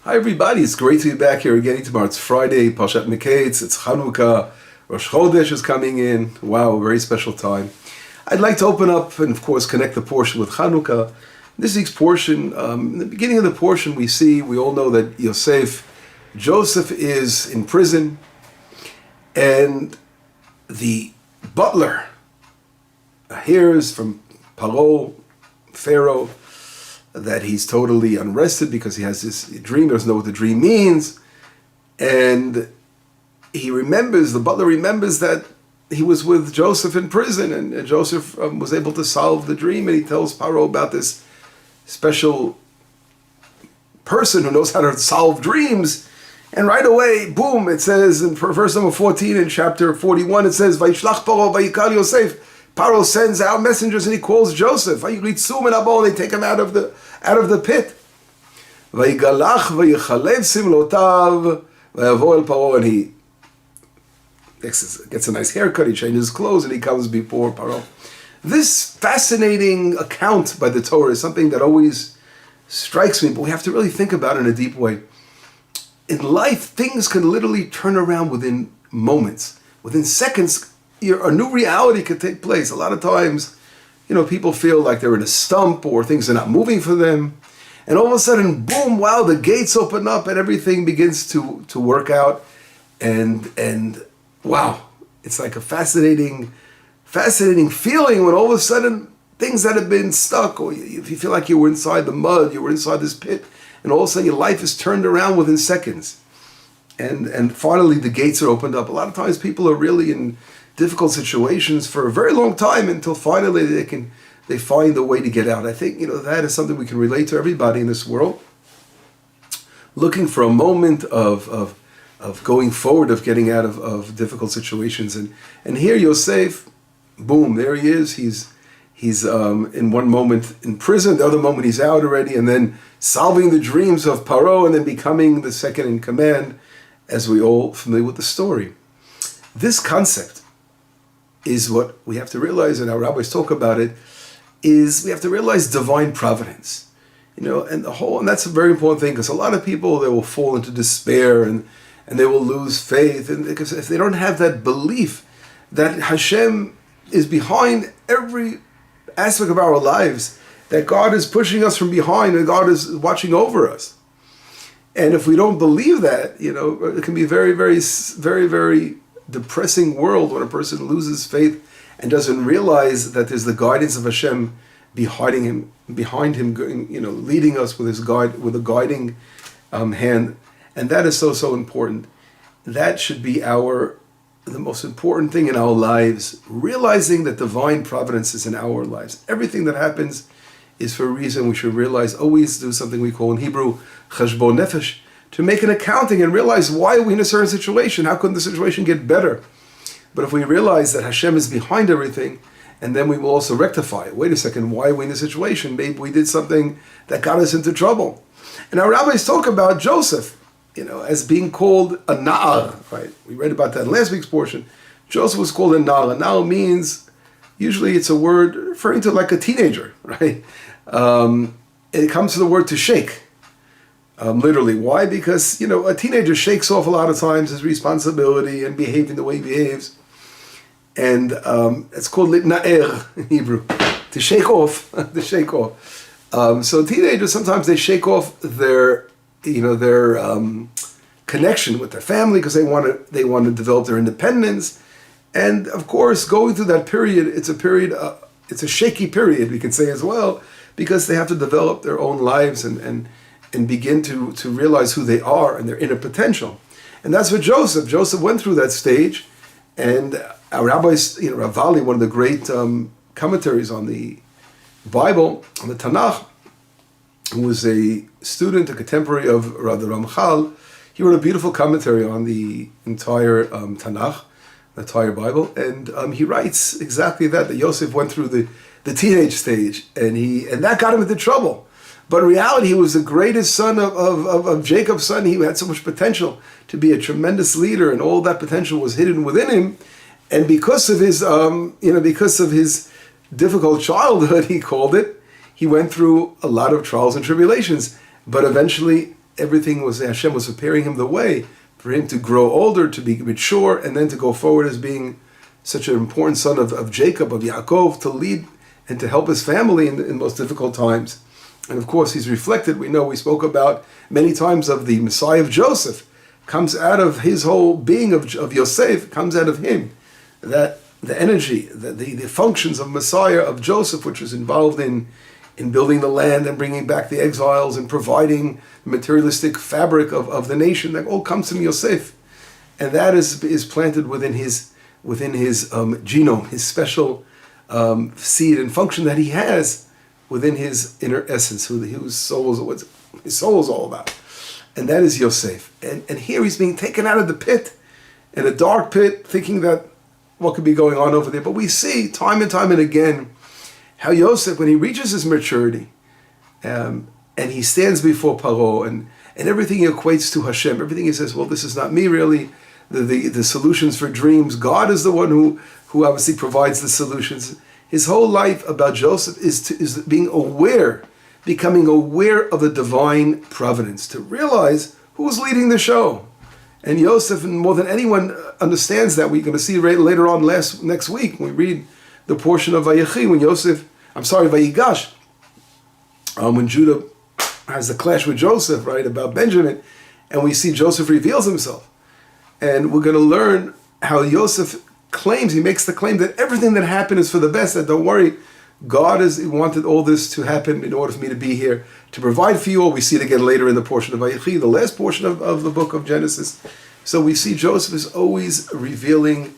Hi everybody, it's great to be back here again. Tomorrow it's Friday, Parashat Mikayz, it's Chanukah, Rosh Chodesh is coming in. Wow, a very special time. I'd like to open up and of course connect the portion with Chanukah. This week's portion, in the beginning of the portion we all know that Joseph is in prison, and the butler hears from Pharaoh, that he's totally unrested because he has this dream, doesn't know what the dream means, and the butler remembers that he was with Joseph in prison, and Joseph was able to solve the dream, and he tells Pharaoh about this special person who knows how to solve dreams. And right away, boom, it says in verse number 14 in chapter 41, it says, Vayishlach Paro vayikal Yosef. Paro sends out messengers and he calls Joseph. And they take him out of the pit. Vayigalach vayichalev simlotav vayavo el Paro, and he gets a nice haircut, he changes his clothes, and he comes before Paro. This fascinating account by the Torah is something that always strikes me, but we have to really think about it in a deep way. In life, things can literally turn around within moments. Within seconds, a new reality could take place. A lot of times, people feel like they're in a stump or things are not moving for them. And all of a sudden, boom, wow, the gates open up and everything begins to work out. And wow, it's like a fascinating feeling when all of a sudden things that have been stuck, or if you feel like you were inside the mud, you were inside this pit, and all of a sudden your life is turned around within seconds. And finally the gates are opened up. A lot of times people are really in difficult situations for a very long time until finally they find a way to get out. I think that is something we can relate to everybody in this world. Looking for a moment of going forward, of getting out of difficult situations. And here Yosef, boom, there he is. He's in one moment in prison, the other moment he's out already, and then solving the dreams of Paro, and then becoming the second in command, as we all familiar with the story. This concept is what we have to realize, and our rabbis talk about it, is we have to realize divine providence. And that's a very important thing, because a lot of people, they will fall into despair and they will lose faith, and because if they don't have that belief that Hashem is behind every aspect of our lives, that God is pushing us from behind and God is watching over us. And if we don't believe that, it can be a very, very, very, very depressing world when a person loses faith and doesn't realize that there's the guidance of Hashem behind him, leading us with a guiding hand. And that is so, so important. That should be the most important thing in our lives, realizing that divine providence is in our lives. Everything that happens is for a reason. We should realize, always do something we call in Hebrew, cheshbon nefesh, to make an accounting and realize, why are we in a certain situation? How could the situation get better? But if we realize that Hashem is behind everything, and then we will also rectify it. Wait a second, why are we in this situation? Maybe we did something that got us into trouble. And our rabbis talk about Joseph, as being called a na'ar, right? We read about that in last week's portion. Joseph was called a na'ar. A na'ar means, usually it's a word referring to like a teenager, right? It comes from the word to shake, literally. Why? Because, a teenager shakes off a lot of times his responsibility and behaving the way he behaves. And it's called litna'er in Hebrew, to shake off, so teenagers, sometimes they shake off their connection with their family because they want to develop their independence. And of course, going through that period, it's a shaky period, we can say as well, because they have to develop their own lives and begin to realize who they are and their inner potential. And that's what Joseph went through that stage. And our rabbis, Ravali, one of the great commentaries on the Bible, on the Tanakh, who was a student, a contemporary of the Ramchal, he wrote a beautiful commentary on the entire Tanakh, the entire Bible, and he writes exactly that Yosef went through the teenage stage, and that got him into trouble. But in reality, he was the greatest son of Jacob's son. He had so much potential to be a tremendous leader, and all that potential was hidden within him. And because of his difficult childhood, he called it, he went through a lot of trials and tribulations. But eventually, everything was, Hashem was preparing him the way for him to grow older, to be mature, and then to go forward as being such an important son of Jacob, of Yaakov, to lead and to help his family in most difficult times. And of course, he's reflected, we spoke about many times of the Messiah of Joseph, comes out of his whole being of Yosef, comes out of him. That the energy, the functions of Messiah of Joseph, which was involved in building the land and bringing back the exiles and providing the materialistic fabric of the nation, that all comes from Yosef. And that is planted within his genome, his special seed and function that he has within his inner essence, whose soul is all about. And that is Yosef. And here he's being taken out of the pit, in a dark pit, thinking that what could be going on over there. But we see time and again how Yosef, when he reaches his maturity, and he stands before Paro, and everything he equates to Hashem, everything he says, well, this is not me really, the solutions for dreams, God is the one who obviously provides the solutions. His whole life about Joseph is being aware, becoming aware of the divine providence, to realize who's leading the show. And Yosef, more than anyone, understands that. We're going to see later on next week when we read the portion of Vayigash, when Judah has the clash with Joseph, right, about Benjamin, and we see Joseph reveals himself. And we're going to learn how Yosef makes the claim that everything that happened is for the best, that don't worry, God wanted all this to happen in order for me to be here, to provide for you all. We see it again later in the portion of Vayigash, the last portion of the book of Genesis. So we see Joseph is always revealing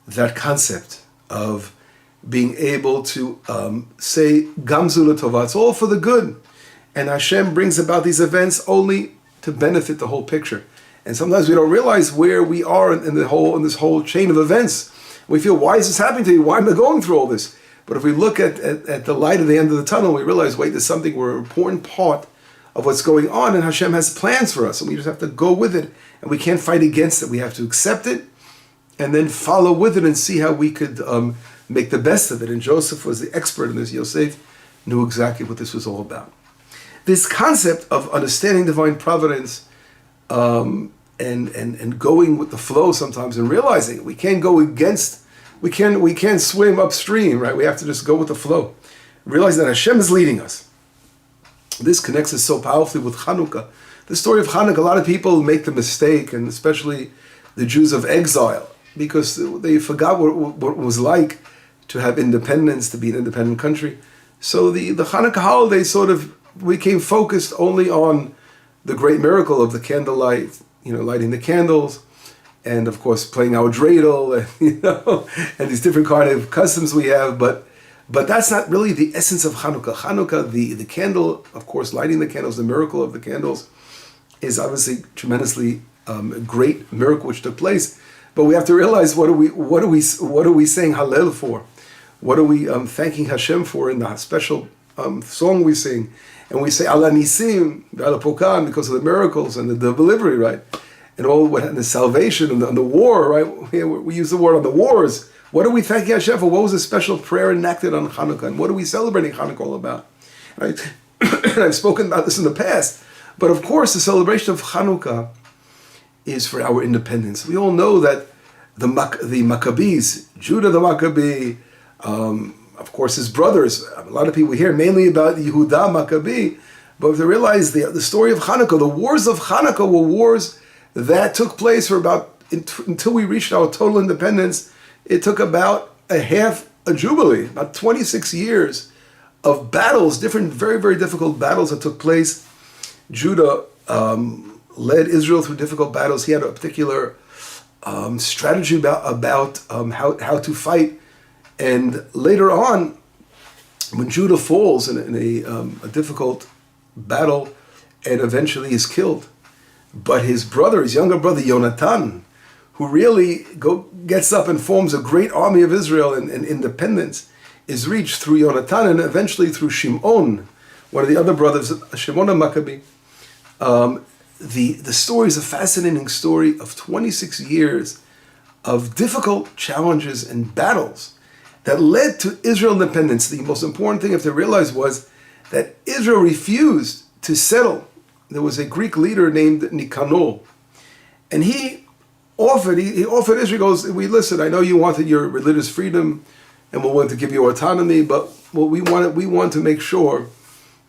that concept of being able to say, Gamzu l'tova, it's all for the good. And Hashem brings about these events only to benefit the whole picture. And sometimes we don't realize where we are in this whole chain of events. We feel, why is this happening to me? Why am I going through all this? But if we look at the light at the end of the tunnel, we realize, wait, there's something, we're an important part of what's going on, and Hashem has plans for us, and we just have to go with it, and we can't fight against it. We have to accept it, and then follow with it and see how we could make the best of it. And Joseph was the expert in this. Yosef knew exactly what this was all about. This concept of understanding divine providence and going with the flow sometimes, and realizing we can't go against, we can't swim upstream, right? We have to just go with the flow. Realize that Hashem is leading us. This connects us so powerfully with Chanukah. The story of Chanukah, a lot of people make the mistake, and especially the Jews of exile, because they forgot what it was like to have independence, to be an independent country. So the Chanukah holiday sort of became focused only on the great miracle of the candlelight, lighting the candles, and of course playing our dreidel, and these different kind of customs we have. But that's not really the essence of Chanukah. Chanukah, the candle, of course, lighting the candles, the miracle of the candles, is obviously tremendously a great miracle which took place. But we have to realize, what are we saying Hallel for? What are we thanking Hashem for in the special song we sing? And we say Ala Nisim, Ala Pokan, because of the miracles and the delivery, right? And all the salvation and the war, right? We use the word on the wars. What are we thanking Hashem for? What was the special prayer enacted on Hanukkah? And what are we celebrating Hanukkah all about? Right? And I've spoken about this in the past. But of course, the celebration of Hanukkah is for our independence. We all know that the Maccabees, Judah the Maccabee, of course his brothers, a lot of people hear mainly about Yehuda Maccabee, but if they realize the story of Hanukkah, the wars of Hanukkah were wars that took place for until we reached our total independence. It took about a jubilee, about 26 years of battles, different very, very difficult battles that took place. Judah led Israel through difficult battles. He had a particular strategy about how to fight. And later on, when Judah falls in a difficult battle and eventually is killed, but his younger brother Yonatan, who really gets up and forms a great army of Israel and independence, is reached through Yonatan and eventually through Shimon, one of the other brothers, Shimon and Maccabee. The story is a fascinating story of 26 years of difficult challenges and battles that led to Israel independence. The most important thing you have to realize was that Israel refused to settle there was a Greek leader named Nicanor, and he offered Israel. He goes, "We listen. I know you wanted your religious freedom, and we're willing to give you autonomy, but what we want to make sure,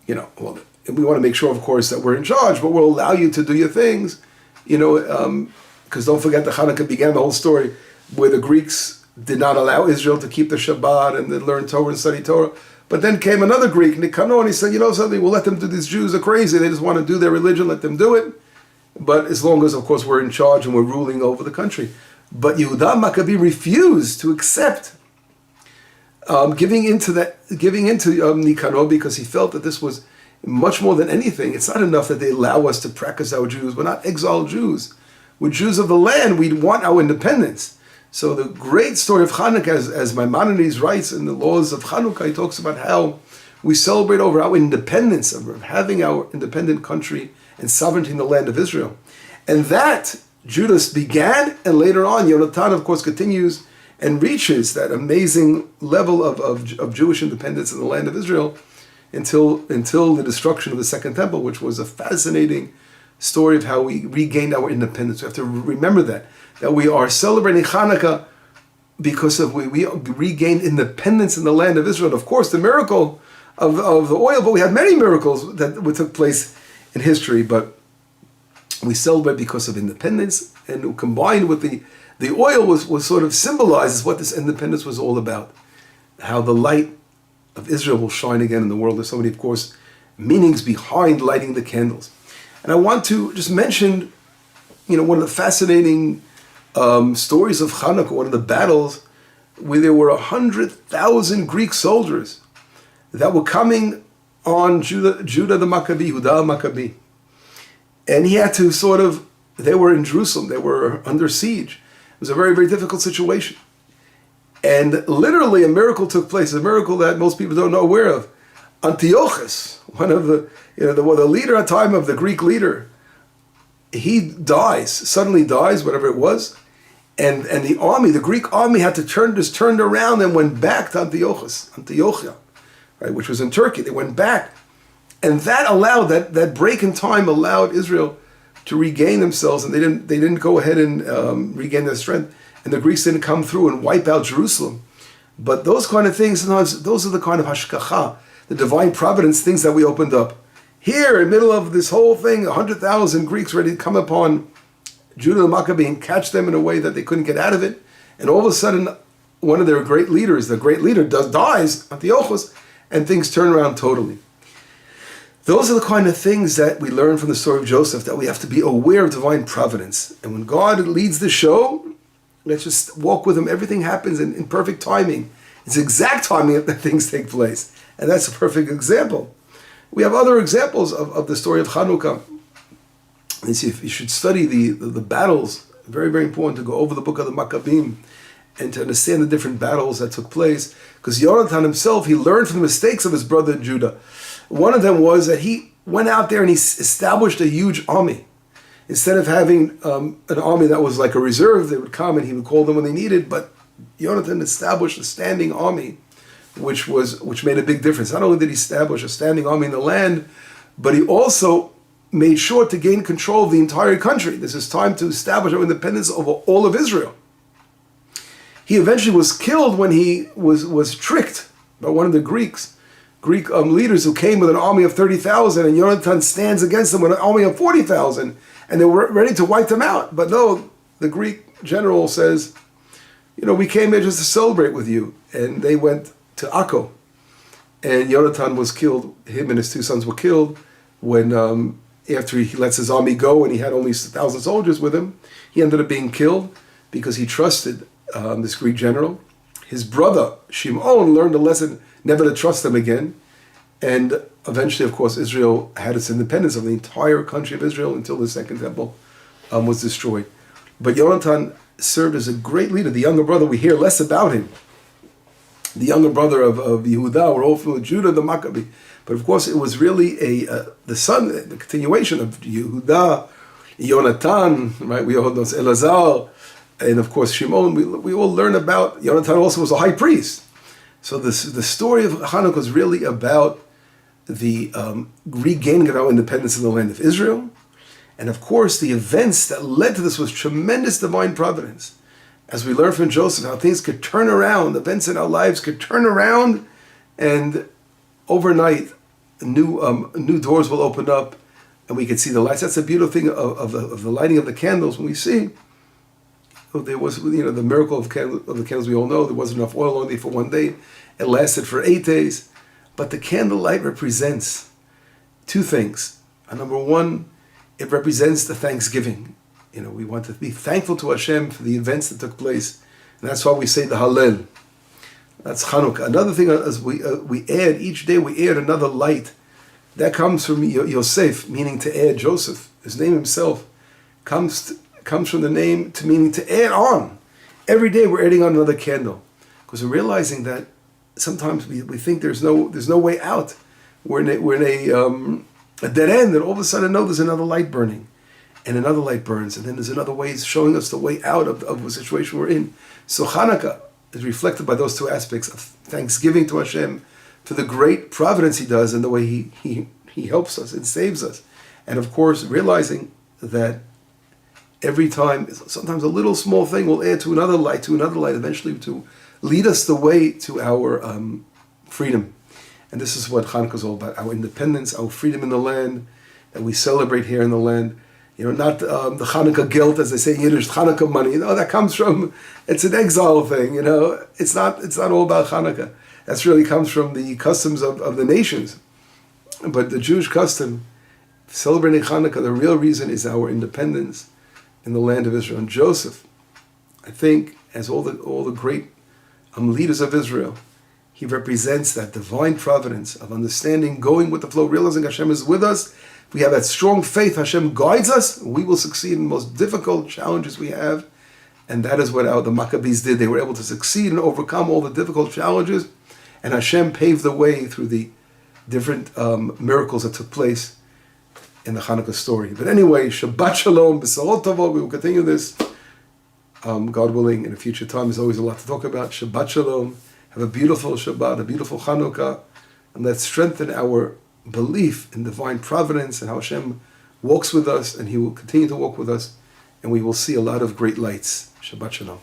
we want to make sure, of course, that we're in charge, but we'll allow you to do your things, because don't forget, the Hanukkah began the whole story where the Greeks did not allow Israel to keep the Shabbat and then learn Torah and study Torah. But then came another Greek, Nicanor, and he said, something, we'll let them do. These Jews are crazy. They just want to do their religion. Let them do it. But as long as, of course, we're in charge and we're ruling over the country." But Yehuda Maccabee refused to accept giving into Nicanor, because he felt that this was much more than anything. It's not enough that they allow us to practice our Jews. We're not exiled Jews. We're Jews of the land. We want our independence. So the great story of Hanukkah, as Maimonides writes in the laws of Hanukkah, he talks about how we celebrate over our independence, of having our independent country and sovereignty in the land of Israel. And that Judah began, and later on, Yonatan, of course, continues and reaches that amazing level of Jewish independence in the land of Israel until the destruction of the Second Temple, which was a fascinating story of how we regained our independence. We have to remember that we are celebrating Hanukkah because we regained independence in the land of Israel. And of course, the miracle of the oil, but we had many miracles that took place in history, but we celebrate because of independence, and combined with the oil was sort of symbolizes what this independence was all about, how the light of Israel will shine again in the world. There's so many, of course, meanings behind lighting the candles. And I want to just mention, one of the fascinating stories of Hanukkah, one of the battles where there were 100,000 Greek soldiers that were coming on Judah the Maccabee, Yehuda Maccabee. And he had to they were in Jerusalem, they were under siege. It was a very, very difficult situation. And literally a miracle took place, a miracle that most people don't know aware of. Antiochus, one of the leader at the time of the Greek leader, he suddenly dies, whatever it was. And the Greek army had to turned around and went back to Antiochia, right, which was in Turkey. They went back. And that allowed, that break in time allowed Israel to regain themselves, and they didn't go ahead and regain their strength. And the Greeks didn't come through and wipe out Jerusalem. But those kind of things, sometimes those are the kind of hashkacha, the divine providence things that we opened up. Here, in the middle of this whole thing, 100,000 Greeks ready to come upon Judah the Maccabee and catch them in a way that they couldn't get out of it. And all of a sudden, one of their great leaders, dies, Antiochus, and things turn around totally. Those are the kind of things that we learn from the story of Joseph, that we have to be aware of divine providence. And when God leads the show, let's just walk with him. Everything happens in perfect timing. It's exact timing that things take place. And that's a perfect example. We have other examples of the story of Hanukkah. And see, if you should study the battles, very, very important to go over the book of the Maccabees and to understand the different battles that took place. Because Yonatan himself, he learned from the mistakes of his brother Judah. One of them was that he went out there and he established a huge army. Instead of having an army that was like a reserve, they would come and he would call them when they needed. But Yonatan established a standing army, which made a big difference. Not only did he establish a standing army in the land, but he also made sure to gain control of the entire country. This is time to establish our independence over all of Israel. He eventually was killed when he was tricked by one of the Greek leaders who came with an army of 30,000, and Yonatan stands against them with an army of 40,000, and they were ready to wipe them out. But no, the Greek general says, we came here just to celebrate with you. And they went to Akko, and Yonatan was killed. Him and his two sons were killed when, after he lets his army go and he had only 1,000 soldiers with him, he ended up being killed because he trusted this Greek general. His brother, Shimon, learned a lesson never to trust them again. And eventually, of course, Israel had its independence of the entire country of Israel until the Second Temple was destroyed. But Yonatan served as a great leader. The younger brother, we hear less about him. The younger brother of Yehuda, we're all familiar with Judah the Maccabee. But of course, it was really the continuation of Yehuda, Yonatan, right? We all know Elazar, and of course Shimon. We all learn about Yonatan also was a high priest. So the story of Hanukkah is really about the regaining of our independence in the land of Israel. And of course, the events that led to this was tremendous divine providence. As we learn from Joseph, how things could turn around, events in our lives could turn around, and overnight, new doors will open up, and we can see the lights. That's the beautiful thing of the lighting of the candles. When we see, there was, the miracle of the candles we all know. There wasn't enough oil only for one day. It lasted for 8 days. But the candlelight represents two things. Number one, it represents the thanksgiving. We want to be thankful to Hashem for the events that took place. And that's why we say the Hallel. That's Chanukah. Another thing, as we add, each day we add another light. That comes from Yosef, meaning to add. Joseph, his name himself, comes from the name to meaning to add on. Every day we're adding on another candle. Because we're realizing that sometimes we think there's no way out. We're in a dead end, and all of a sudden, there's another light burning. And another light burns, and then there's another way showing us the way out of the situation we're in. So Hanukkah is reflected by those two aspects of thanksgiving to Hashem for the great providence He does and the way He helps us and saves us. And of course, realizing that every time, sometimes a little small thing will add to another light, eventually to lead us the way to our freedom. And this is what Hanukkah is all about, our independence, our freedom in the land that we celebrate here in the land. Not the Hanukkah guilt, as they say in Yiddish, Hanukkah money. That comes from, it's an exile thing, It's not all about Hanukkah. That really comes from the customs of the nations. But the Jewish custom, celebrating Hanukkah, the real reason is our independence in the land of Israel. And Joseph, I think, as all the great leaders of Israel, he represents that divine providence of understanding, going with the flow, realizing Hashem is with us. We have that strong faith, Hashem guides us, we will succeed in the most difficult challenges we have. And that is what the Maccabees did. They were able to succeed and overcome all the difficult challenges. And Hashem paved the way through the different miracles that took place in the Hanukkah story. But anyway, Shabbat Shalom, B'Sarot Tovot. We will continue this, God willing, in a future time. There's always a lot to talk about. Shabbat Shalom. Have a beautiful Shabbat, a beautiful Hanukkah. And let's strengthen our belief in divine providence and how Hashem walks with us, and He will continue to walk with us, and we will see a lot of great lights. Shabbat Shalom.